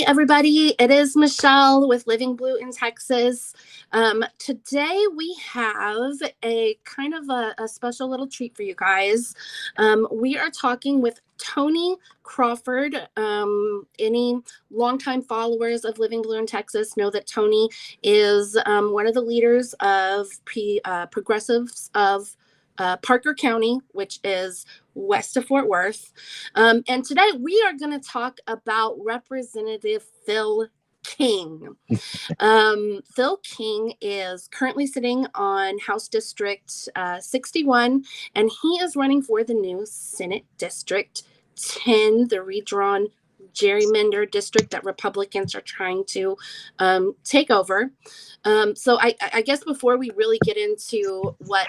everybody. It is Michelle with Living Blue in Texas. Today we have a kind of a special little treat for you guys. We are talking with Tony Crawford. Any longtime followers of Living Blue in Texas know that Tony is one of the leaders of progressives of Parker County, which is west of Fort Worth. And today we are going to talk about Representative Phil King. Phil King is currently sitting on House District 61, and he is running for the new Senate District 10, the redrawn gerrymander district that Republicans are trying to take over. So I guess before we really get into what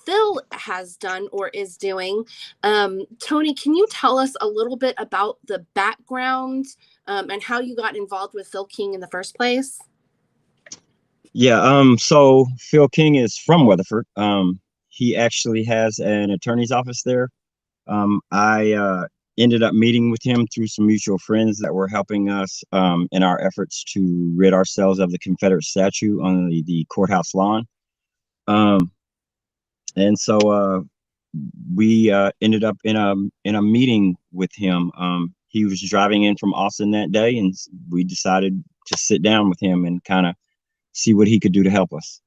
Phil has done or is doing, Tony, can you tell us a little bit about the background and how you got involved with Phil King in the first place? Yeah, so Phil King is from Weatherford. He actually has an attorney's office there. I ended up meeting with him through some mutual friends that were helping us in our efforts to rid ourselves of the Confederate statue on the courthouse lawn. And so we ended up in a meeting with him. He was driving in from Austin that day, and we decided to sit down with him and kind of see what he could do to help us.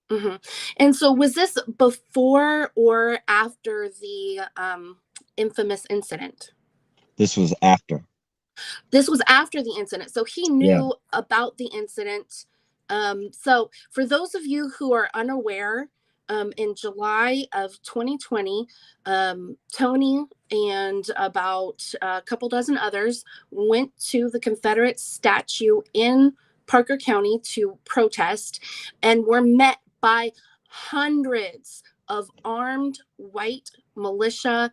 Mm-hmm. And so was this before or after the infamous incident? This was after. This was after the incident. So he knew about the incident. So for those of you who are unaware, in July of 2020, Tony and about a couple dozen others went to the Confederate statue in Parker County to protest and were met by hundreds of armed white militia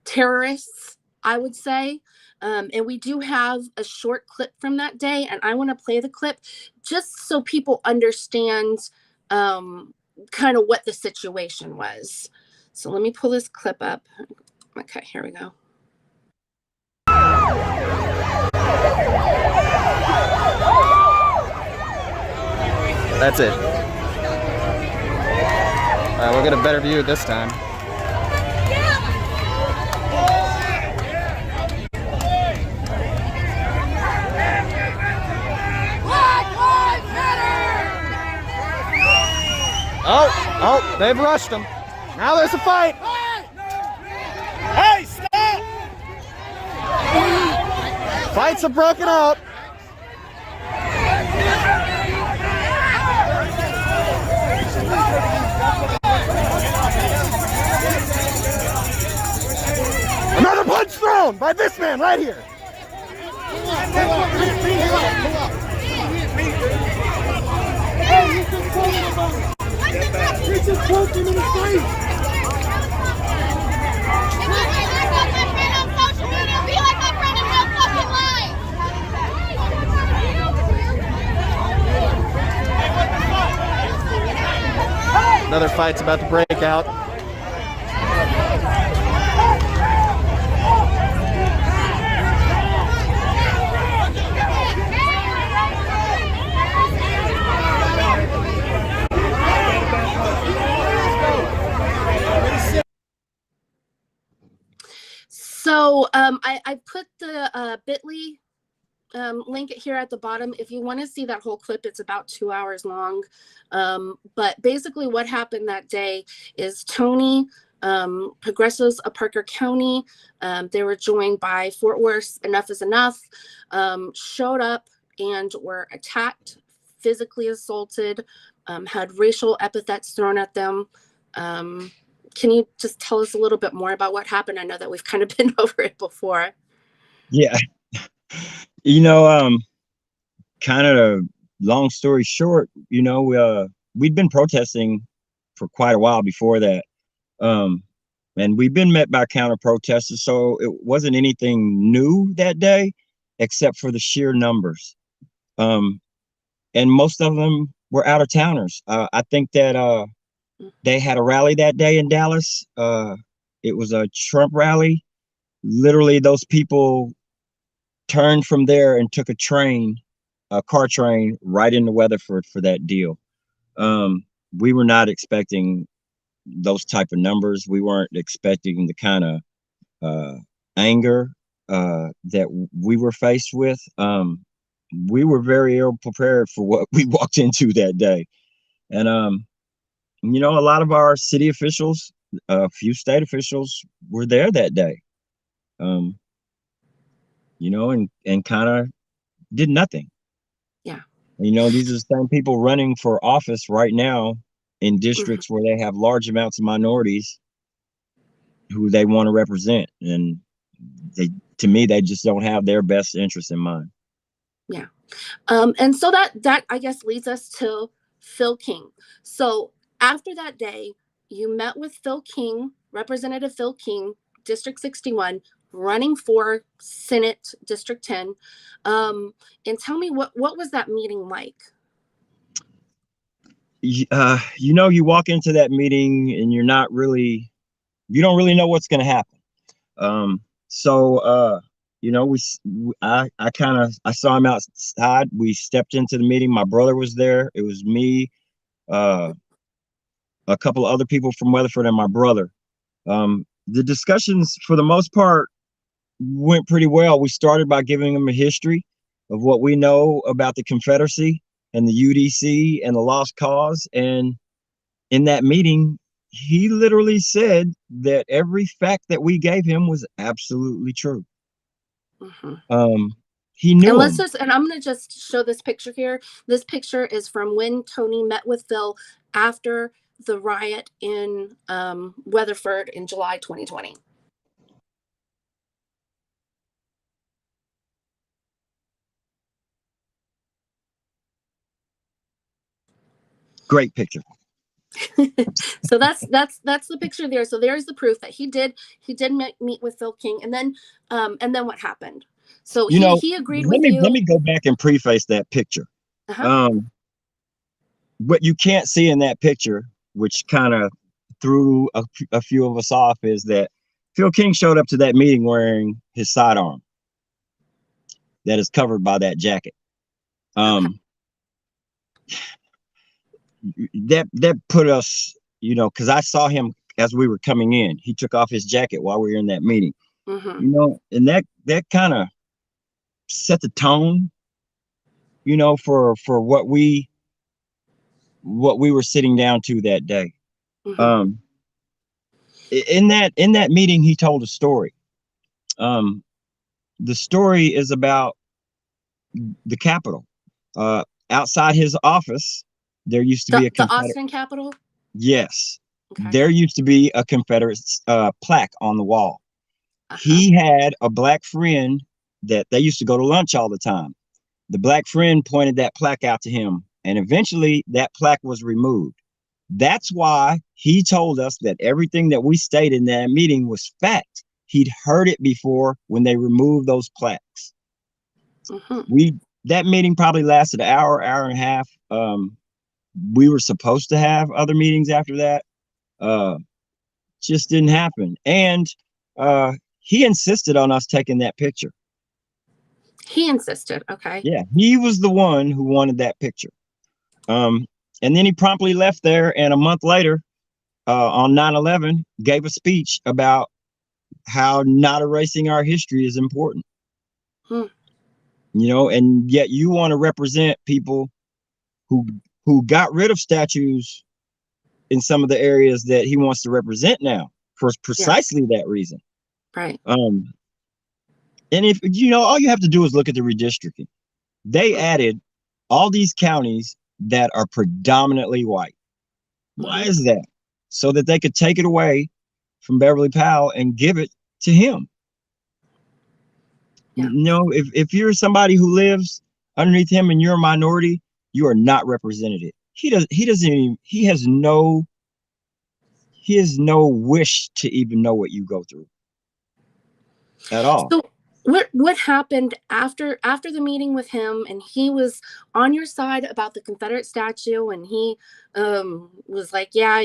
terrorists, I would say. And we do have a short clip from that day, and I want to play the clip just so people understand kind of what the situation was. So let me pull this clip up. Okay, here we go. That's it. All right, we'll get a better view this time. Oh, they've rushed him. Now there's a fight. Hey, stop! Fights have broken out. Another punch thrown by this man right here. He's just poking in the face. Another fight's about to break out. So I put the bit.ly link here at the bottom. If you want to see that whole clip, it's about 2 hours long. But basically what happened that day is Tony, progressives of Parker County, they were joined by Fort Worth Enough is Enough, showed up and were attacked, physically assaulted, had racial epithets thrown at them. Can you just tell us a little bit more about what happened? I know that we've kind of been over it before. Yeah. Kind of long story short, we'd been protesting for quite a while before that. And we've been met by counter protesters. So it wasn't anything new that day, except for the sheer numbers. And most of them were out of towners. I think that they had a rally that day in Dallas. It was a Trump rally. Literally, those people turned from there and took a car train right into Weatherford for that deal. We were not expecting those type of numbers. We weren't expecting the kind of anger that we were faced with. We were very ill prepared for what we walked into that day. And a lot of our city officials, a few state officials were there that day. And kind of did nothing. Yeah. These are the same people running for office right now in districts where they have large amounts of minorities who they want to represent. And to me, they just don't have their best interest in mind. Yeah. And so that I guess leads us to Phil King. So after that day, you met with Phil King, Representative Phil King, District 61, running for Senate District 10. And tell me what was that meeting like? You walk into that meeting and you don't really know what's going to happen. I saw him outside. We stepped into the meeting. My brother was there. It was me, a couple of other people from Weatherford, and my brother. The discussions, for the most part, went pretty well. We started by giving him a history of what we know about the Confederacy and the UDC and the Lost Cause. And in that meeting, he literally said that every fact that we gave him was absolutely true. He knew. And I'm going to just show this picture here. This picture is from when Tony met with Phil after the riot in Weatherford in July 2020. Great picture. So that's the picture there. So there's the proof that he did meet with Phil King, and then what happened? So he agreed with you. Let me go back and preface that picture. What you can't see in that picture, which kind of threw a few of us off, is that Phil King showed up to that meeting wearing his sidearm that is covered by that jacket. That put us, because I saw him as we were coming in. He took off his jacket while we were in that meeting. And that kind of set the tone, for what we were sitting down to that day. In that meeting, he told a story. The story is about the Capitol. Outside his office, there used to be the Austin Capitol. Yes. Okay. There used to be a Confederate plaque on the wall. He had a black friend that they used to go to lunch all the time. The black friend pointed that plaque out to him, and eventually that plaque was removed. That's why he told us that everything that we stated in that meeting was fact. He'd heard it before when they removed those plaques. That meeting probably lasted an hour and a half. We were supposed to have other meetings after that. Just didn't happen. And he insisted on us taking that picture. He insisted. Okay. Yeah, he was the one who wanted that picture. And then he promptly left there, and a month later, on 9/11, gave a speech about how not erasing our history is important. And yet you want to represent people who got rid of statues in some of the areas that he wants to represent now for precisely that reason. Right. And if all you have to do is look at the redistricting. They added all these counties that are predominantly white. Why is that? So that they could take it away from Beverly Powell and give it to him. If you're somebody who lives underneath him and you're a minority, you are not represented. He has no wish to even know what you go through at all. So what happened after the meeting with him, and he was on your side about the Confederate statue, and he was like, yeah,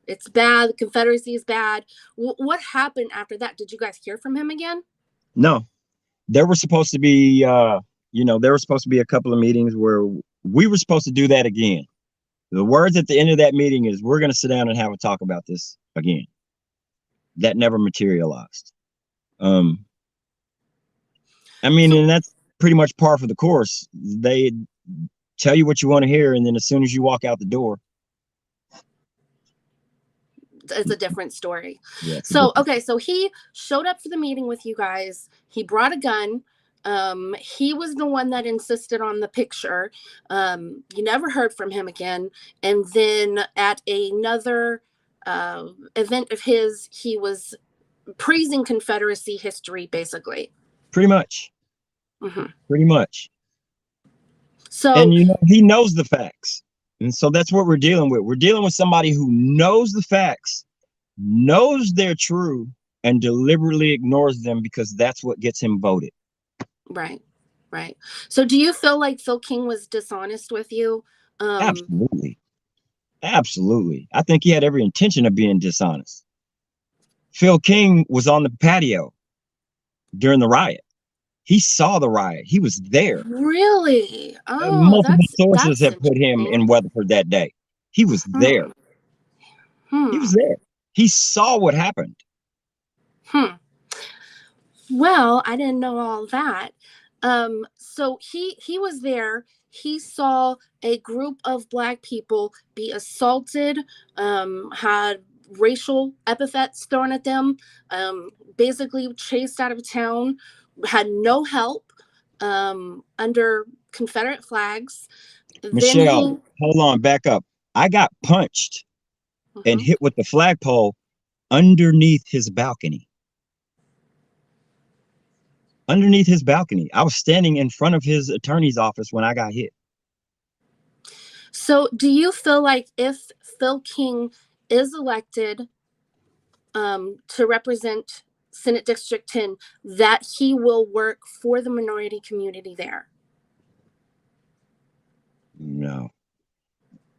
it's bad, the Confederacy is bad. What happened after that? Did you guys hear from him again? No. there were supposed to be, there were supposed to be a couple of meetings where we were supposed to do that again. The words at the end of that meeting is, we're going to sit down and have a talk about this again. That never materialized. I mean, and that's pretty much par for the course. They tell you what you want to hear, and then as soon as you walk out the door, it's a different story. yeah, So, okay, so he showed up for the meeting with you guys. He brought a gun. He was the one that insisted on the picture. You never heard from him again. And then at another event of his, he was praising Confederacy history, basically. pretty much. Pretty much. So, And he knows the facts. And so that's what we're dealing with. We're dealing with somebody who knows the facts, knows they're true, and deliberately ignores them because that's what gets him voted. right. So do you feel like Phil King was dishonest with you? Absolutely. I think he had every intention of being dishonest. Phil King was on the patio during the riot. He saw the riot. He was there. Really? Oh, Multiple sources that's have put him in Weatherford that day. He was there. He was there. He saw what happened. Well, I didn't know all that. So he was there. He saw a group of Black people be assaulted, had racial epithets thrown at them, basically chased out of town, had no help, under Confederate flags. Michelle, hold on, back up. I got punched and hit with the flagpole underneath his balcony. Underneath his balcony. I was standing in front of his attorney's office when I got hit. So do you feel like if Phil King is elected to represent Senate District 10, that he will work for the minority community there? No.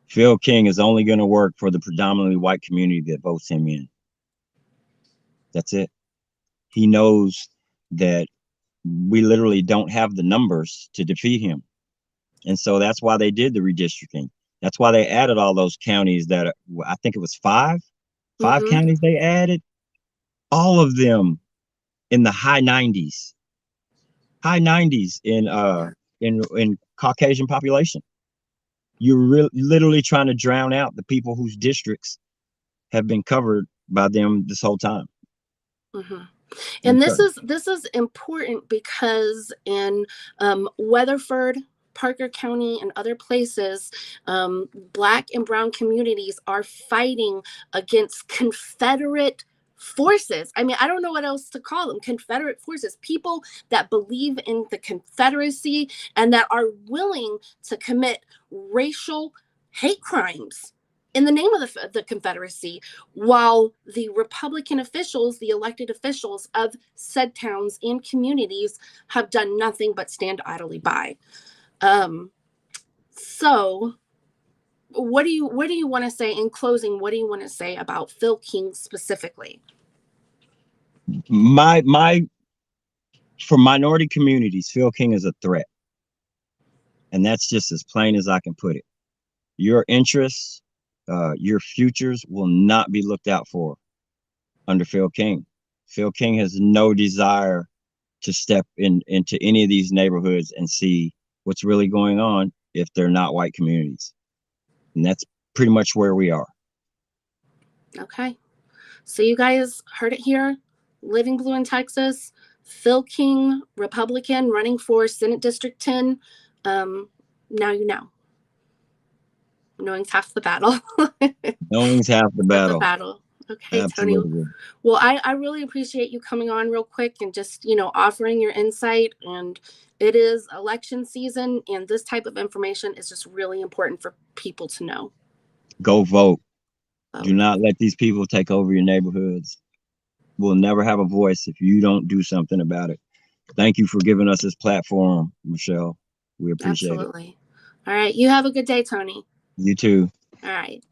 Phil King is only going to work for the predominantly white community that votes him in. That's it. He knows that we literally don't have the numbers to defeat him. And so that's why they did the redistricting. That's why they added all those counties that I think it was five counties they added. All of them in the high 90s. High 90s in Caucasian population. You're literally trying to drown out the people whose districts have been covered by them this whole time. And this is important because in Weatherford, Parker County, and other places, Black and brown communities are fighting against Confederate forces. I mean, I don't know what else to call them. Confederate forces, people that believe in the Confederacy and that are willing to commit racial hate crimes in the name of the Confederacy, while the Republican officials, the elected officials of said towns and communities, have done nothing but stand idly by. So what do you want to say in closing? What do you want to say about Phil King specifically? For minority communities, Phil King is a threat. And that's just as plain as I can put it. Your interests, your futures will not be looked out for under Phil King. Phil King has no desire to step into any of these neighborhoods and see what's really going on if they're not white communities. And that's pretty much where we are. Okay. So you guys heard it here. Living Blue in Texas. Phil King, Republican, running for Senate District 10. Now you know. Knowing's half the battle. Knowing's half the battle. Okay, Absolutely. Tony. Well, I really appreciate you coming on real quick and just, offering your insight. And it is election season, and this type of information is just really important for people to know. Go vote. Do not let these people take over your neighborhoods. We'll never have a voice if you don't do something about it. Thank you for giving us this platform, Michelle. We appreciate it. Absolutely. All right. You have a good day, Tony. You too. All right.